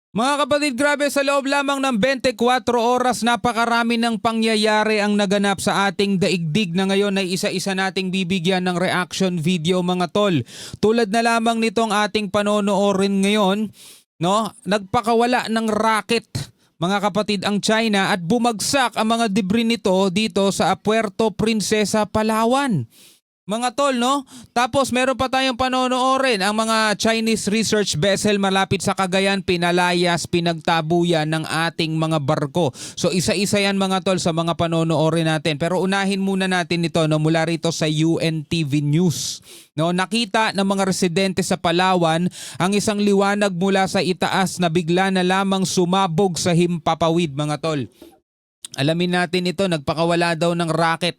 Mga kapatid, grabe sa loob lamang ng 24 oras, napakarami ng pangyayari ang naganap sa ating daigdig na ngayon ay isa-isa nating bibigyan ng reaction video mga tol. Tulad na lamang nitong ating panonoorin ngayon, no? Nagpakawala ng rocket mga kapatid ang China at bumagsak ang mga debris nito dito sa Puerto Princesa, Palawan. Mga tol, no? Tapos meron pa tayong panonoorin ang mga Chinese research vessel malapit sa Cagayan, pinalayas, pinagtabuyan ng ating mga barko. So isa-isa yan mga tol sa mga panonoorin natin. Pero unahin muna natin ito, no, mula rito sa UNTV News. No, nakita ng mga residente sa Palawan ang isang liwanag mula sa itaas na bigla na lamang sumabog sa himpapawid mga tol. Alamin natin ito, nagpakawala daw ng rocket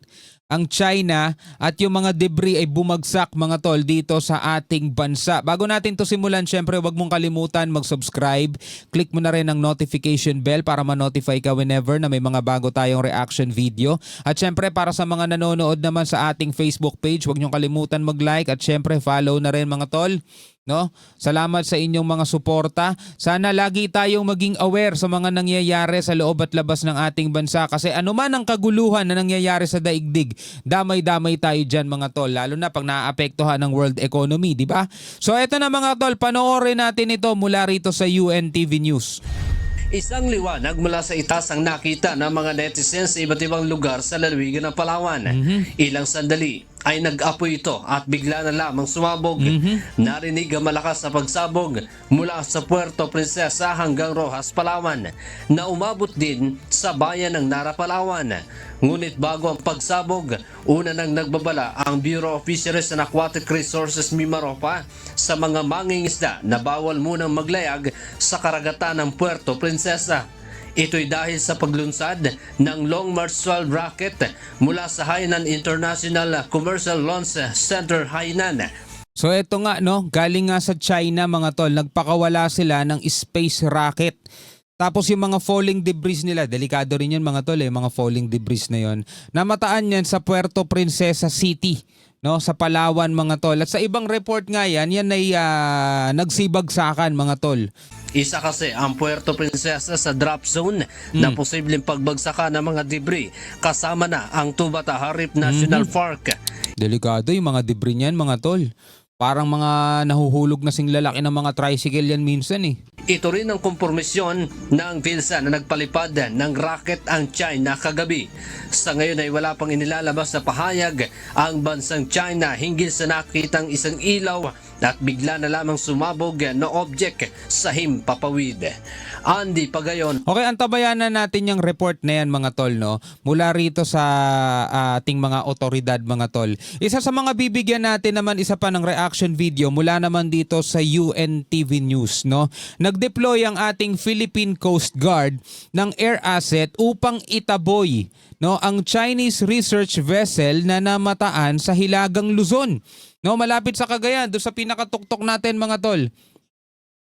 ang China at yung mga debris ay bumagsak mga tol dito sa ating bansa. Bago natin to simulan, syempre wag mong kalimutan mag-subscribe. Click mo na rin ang notification bell para ma-notify ka whenever na may mga bago tayong reaction video. At syempre para sa mga nanonood naman sa ating Facebook page, wag niyong kalimutan mag-like at syempre follow na rin mga tol. No? Salamat sa inyong mga suporta. Sana lagi tayong maging aware sa mga nangyayari sa loob at labas ng ating bansa kasi anuman ang kaguluhan na nangyayari sa daigdig, damay-damay tayo dyan mga tol, lalo na pag naaapektuhan ng world economy, di ba? So eto na mga tol, panoorin natin ito mula rito sa UNTV News. Isang liwanag mula sa itaas ang nakita ng mga netizens sa iba't ibang lugar sa lalawigan ng Palawan. Ilang sandali ay nag-apoy ito at bigla na lamang sumabog. Narinig ang malakas na pagsabog mula sa Puerto Princesa hanggang Roxas, Palawan na umabot din sa bayan ng Nara, Palawan. Ngunit bago ang pagsabog, una nang nagbabala ang Bureau of Fisheries and Aquatic Resources Mimaropa sa mga mangingisda na bawal munang maglayag sa karagatan ng Puerto Princesa. Ito'y dahil sa paglunsad ng Long March 12 rocket mula sa Hainan International Commercial Launch Center, Hainan. So eto nga, no, galing nga sa China mga tol, nagpakawala sila ng space rocket. Tapos yung mga falling debris nila, delikado rin yun mga tol, mga falling debris na yun. Namataan yan sa Puerto Princesa City, no, sa Palawan mga tol. At sa ibang report nga yan ay nagsibagsakan mga tol. Isa kasi ang Puerto Princesa sa drop zone na posibleng pagbagsakan ng mga debris kasama na ang Tubata Harip National Park. Delikado yung mga debris niyan mga tol. Parang mga nahuhulog na sing lalaki ng mga tricycle yan minsan eh. Ito rin ang kompormisyon ng PhilSA na nagpalipad ng rocket ang China kagabi. Sa ngayon ay wala pang inilalabas na pahayag ang bansang China hinggil sa nakitang isang ilaw at bigla na lamang sumabog na object sa himpapawid. Andy Pagayon. Okay, antabayanan natin yung report na yan mga tol, no? Mula rito sa ating mga otoridad mga tol. Isa sa mga bibigyan natin naman isa pa ng reaction video mula naman dito sa UNTV News, no? Nag-deploy ang ating Philippine Coast Guard ng air asset upang itaboy, no, ang Chinese research vessel na namataan sa Hilagang Luzon. No, malapit sa Cagayan, doon sa pinakatuktok natin mga tol.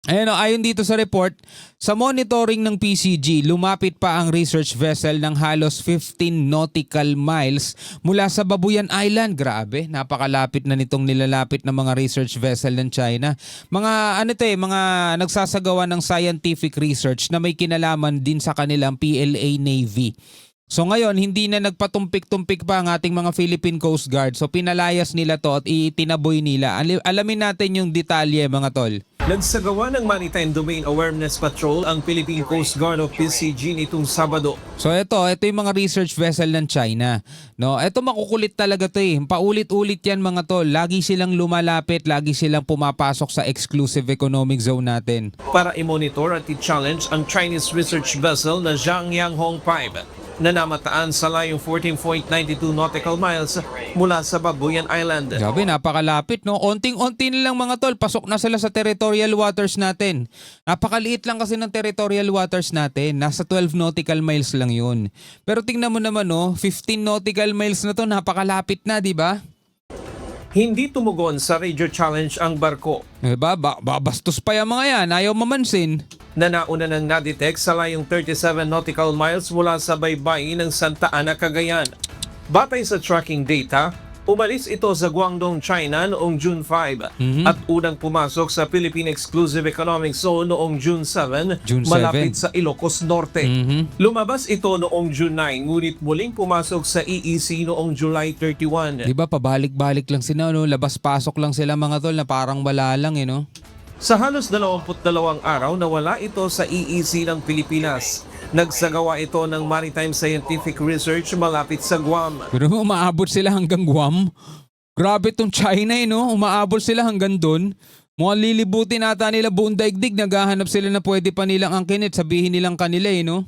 Ayan, ayon dito sa report, sa monitoring ng PCG, lumapit pa ang research vessel ng halos 15 nautical miles mula sa Babuyan Island. Grabe, napakalapit na nitong nilalapit ng mga research vessel ng China. Mga mga nagsasagawa ng scientific research na may kinalaman din sa kanilang PLA Navy. So ngayon, hindi na nagpatumpik-tumpik pa ang ating mga Philippine Coast Guard. So pinalayas nila to at itinaboy nila. Alamin natin yung detalye mga tol. Nagsagawa ng Maritime Domain Awareness Patrol ang Philippine Coast Guard of PCG nitong Sabado. So ito yung mga research vessel ng China. No, ito makukulit talaga to eh. Paulit-ulit yan mga tol. Lagi silang lumalapit, lagi silang pumapasok sa exclusive economic zone natin. Para i-monitor at i-challenge ang Chinese research vessel na Zhangyang Hong 5 na namataan sa layong 14.92 nautical miles mula sa Babuyan Island. Grabe, napakalapit no. Onting-onti na lang mga tol, pasok na sila sa territorial waters natin. Napakaliit lang kasi ng territorial waters natin. Nasa 12 nautical miles lang yun. Pero tingnan mo naman no, 15 nautical miles na to, napakalapit na, di ba? Hindi tumugon sa radio challenge ang barko. Bastos pa yung mga yan, ayaw mamansin. Na nauna nang nadetect sa layong 37 nautical miles mula sa baybayin ng Santa Ana, Cagayan. Batay sa tracking data, Umalis ito sa Guangdong, China noong June 5 at unang pumasok sa Philippine Exclusive Economic Zone noong June 7, June 7. malapit sa Ilocos Norte. Lumabas ito noong June 9, ngunit muling pumasok sa EEZ noong July 31. Di ba pabalik-balik lang sila, no? Labas-pasok lang sila mga tol na parang wala lang, no? Sa halos 22 araw nawala ito sa EEZ ng Pilipinas. Nagsagawa ito ng Maritime Scientific Research malapit sa Guam. Pero umaabot sila hanggang Guam. Grabe tong China, no? Umaabot sila hanggang doon. Mukhang lilibutin ata nila buong daigdig. Naghahanap sila na pwede pa nilang angkin at sabihin nilang kanila, no?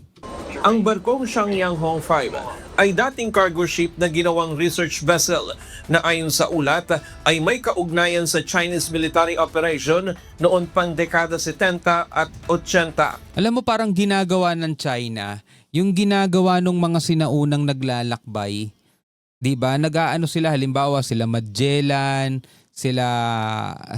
Ang barkong Xiangyang Hong 5 ay dating cargo ship na ginawang research vessel na ayon sa ulat ay may kaugnayan sa Chinese military operation noon pang dekada 70 at 80. Alam mo parang ginagawa ng China, yung ginagawa ng mga sinaunang naglalakbay. 'Di ba? Nag-aano sila, halimbawa sila Magellan, sila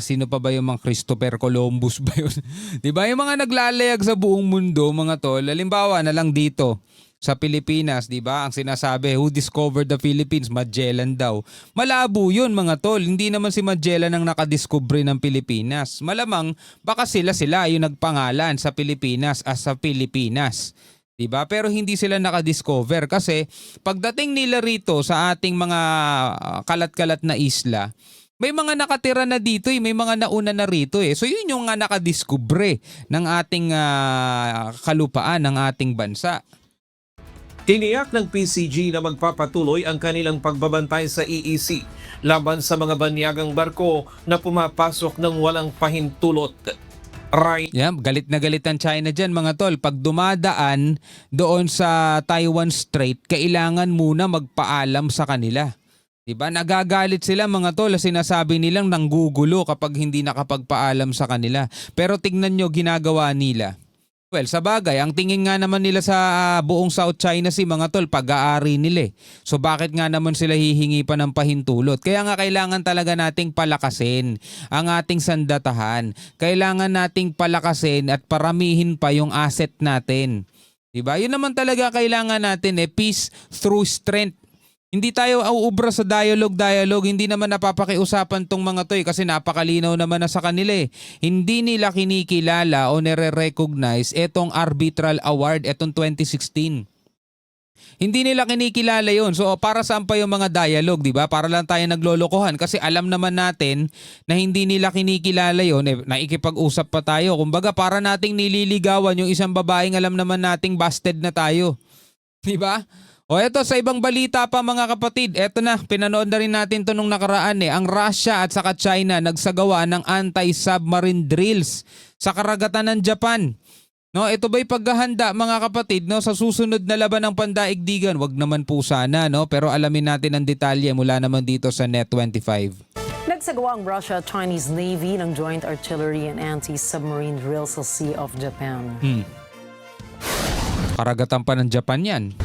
sino pa ba yung mga Christopher Columbus ba yun? 'Di ba? Yung mga naglalayag sa buong mundo, mga tol. Halimbawa na lang dito sa Pilipinas, 'di ba? Ang sinasabi, who discovered the Philippines? Magellan daw. Malabo 'yun, mga tol. Hindi naman si Magellan ang nakadiskubre ng Pilipinas. Malamang baka sila yung nagpangalan sa Pilipinas as sa Pilipinas. 'Di ba? Pero hindi sila nakadiscover kasi pagdating nila rito sa ating mga kalat-kalat na isla, may mga nakatira na dito, may mga nauna na rito . So yun yung nga nakadiskubre ng ating kalupaan ng ating bansa. Tiniyak ng PCG na magpapatuloy ang kanilang pagbabantay sa EEZ laban sa mga banyagang barko na pumapasok ng walang pahintulot. Yeah, galit na galit ang China dyan, mga tol. Pag dumadaan doon sa Taiwan Strait, kailangan muna magpaalam sa kanila. Diba? Nagagalit sila, mga tol. Sinasabi nilang nanggugulo kapag hindi nakapagpaalam sa kanila. Pero tignan nyo ginagawa nila. Well, sa bagay, ang tingin nga naman nila sa buong South China Sea, mga tol, pag-aari nila . So bakit nga naman sila hihingi pa ng pahintulot? Kaya nga kailangan talaga nating palakasin ang ating sandatahan. Kailangan nating palakasin at paramihin pa yung asset natin. Diba? Yun naman talaga kailangan natin , peace through strength. Hindi tayo auubra sa dialogue. Hindi naman napapakiusapan tong mga to kasi napakalinaw naman na sa kanila . Hindi nila kinikilala o nire-recognize etong arbitral award, etong 2016. Hindi nila kinikilala yon. So para saan pa yung mga dialogue, di ba? Para lang tayo naglolokohan kasi alam naman natin na hindi nila kinikilala yon. Naikipag-usap pa tayo. Kumbaga para nating nililigawan yung isang babaeng alam naman nating busted na tayo. Di ba? O eto, sa ibang balita pa mga kapatid, eto na, pinanood na rin natin to nung nakaraan . Ang Russia at saka China nagsagawa ng anti-submarine drills sa karagatan ng Japan. No, ito ba'y paghahanda mga kapatid, no, sa susunod na laban ng pandaigdigan? Wag naman po sana, no, pero alamin natin ang detalye mula naman dito sa Net25. Nagsagawa ang Russia at Chinese Navy ng joint artillery and anti-submarine drills sa Sea of Japan. Karagatan pa ng Japan yan.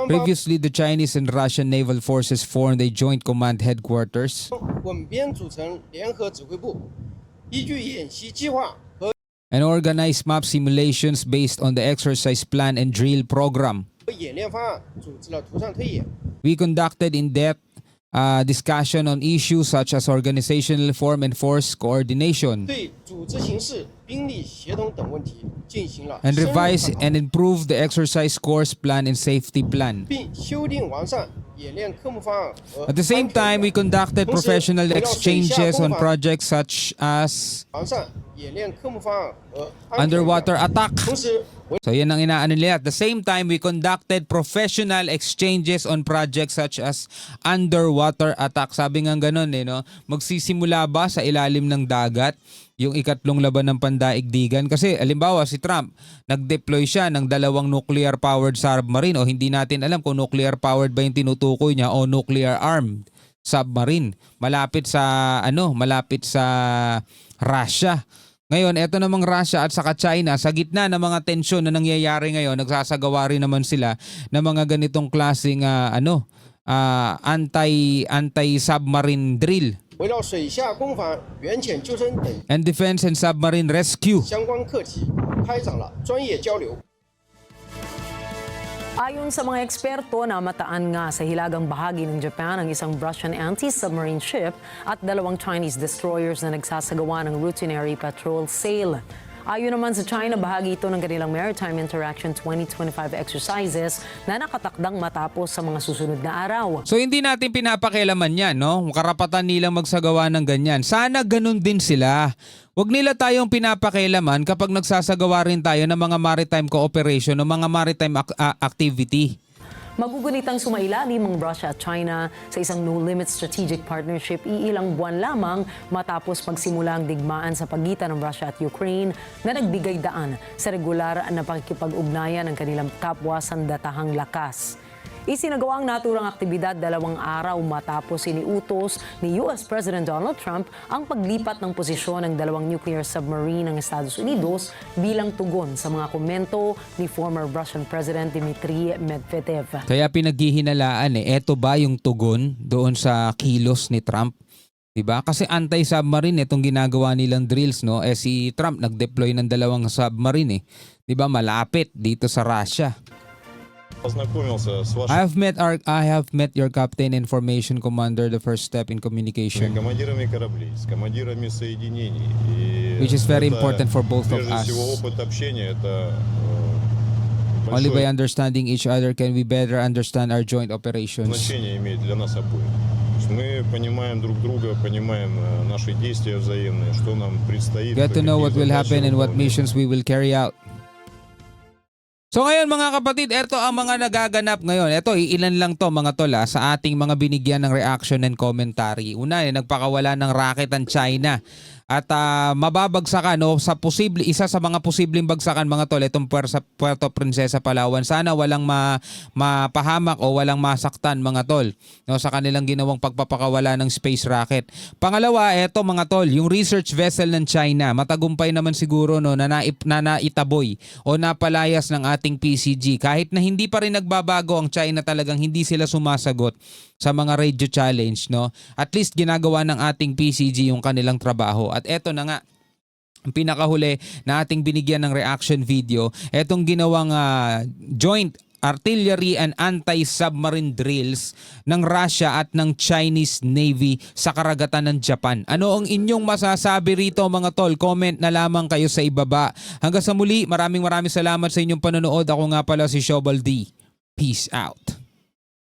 Previously, the Chinese and Russian naval forces formed a joint command headquarters and organized map simulations based on the exercise plan and drill program. We conducted in-depth discussion on issues such as organizational form and force coordination and revise and improve the exercise course plan and safety plan. At the same time, we conducted professional exchanges on projects such as underwater attack. So yan ang inaano nila. At the same time, we conducted professional exchanges on projects such as underwater attack. Sabi nga ganun, no? Magsisimula ba sa ilalim ng dagat yung ikatlong laban ng pandaigdigan? Kasi alimbawa si Trump, nag-deploy siya ng 2 nuclear-powered submarine o hindi natin alam kung nuclear-powered ba yung tinutukoy niya o nuclear-armed submarine. Malapit sa Russia. Ngayon, eto namang Russia at saka China, sa gitna ng mga tensyon na nangyayari ngayon, nagsasagawa rin naman sila ng mga ganitong klaseng anti-submarine drill and defense and submarine rescue. Ayon sa mga eksperto, namataan nga sa hilagang bahagi ng Japan ang isang Russian anti-submarine ship at 2 Chinese destroyers na nagsasagawa ng routinary patrol sail. Ayon naman sa China, bahagi ito ng kanilang Maritime Interaction 2025 exercises na nakatakdang matapos sa mga susunod na araw. So hindi natin pinapakialaman yan, no? Karapatan nilang magsagawa ng ganyan. Sana ganun din sila. Huwag nila tayong pinapakialaman kapag nagsasagawa rin tayo ng mga maritime cooperation o mga maritime activity. Magugunitang sumailalim ang Russia at China sa isang no-limit strategic partnership iilang buwan lamang matapos magsimula ang digmaan sa pagitan ng Russia at Ukraine na nagbigay daan sa regular na pakikipag-ugnayan ng kanilang kapwa sandatahang lakas. Isinagawa ang naturang aktibidad 2 araw matapos iniutos ni US President Donald Trump ang paglipat ng posisyon ng 2 nuclear submarine ng Estados Unidos bilang tugon sa mga komento ni former Russian President Dmitry Medvedev. Kaya pinaghihinalaan eto ba yung tugon doon sa kilos ni Trump? Diba? Kasi anti-submarine itong ginagawa nilang drills, no? Si Trump nag-deploy ng 2 submarine, eh. Diba? Malapit dito sa Russia. Познакомился с I вашими have met your captain and formation commander, the first step in communication, командирами кораблей, с командирами соединений. И which is very это, important for both of прежде us. всего, опыт общения это Only by большое understanding each other can we better understand our joint operations. значение имеет для нас обоих. То есть мы понимаем друг друга, понимаем наши действия взаимные, что нам предстоит. Get to know what какие will задачи happen and what выполнять. missions we will carry out. So ngayon mga kapatid, ito ang mga nagaganap ngayon. Ito, ilan lang to mga tol sa ating mga binigyan ng reaction and commentary. Una, nagpakawala ng racket ang China. At mababagsakan sa isa sa mga posibleng bagsakan mga tol, itong Puerto Princesa, Palawan. Sana walang mapahamak o walang masaktan mga tol, no, sa kanilang ginawang pagpapakawala ng space rocket. Pangalawa, eto mga tol, yung research vessel ng China, matagumpay naman siguro na naitaboy o napalayas ng ating PCG. Kahit na hindi pa rin nagbabago ang China, talagang hindi sila sumasagot sa mga radio challenge, no? At least ginagawa ng ating PCG yung kanilang trabaho. At eto na nga, ang pinakahuli na ating binigyan ng reaction video, etong ginawang joint artillery and anti-submarine drills ng Russia at ng Chinese Navy sa karagatan ng Japan. Ano ang inyong masasabi rito mga tol? Comment na lamang kayo sa ibaba. Hanggang sa muli, maraming salamat sa inyong panonood. Ako nga pala si Shobal D. Peace out.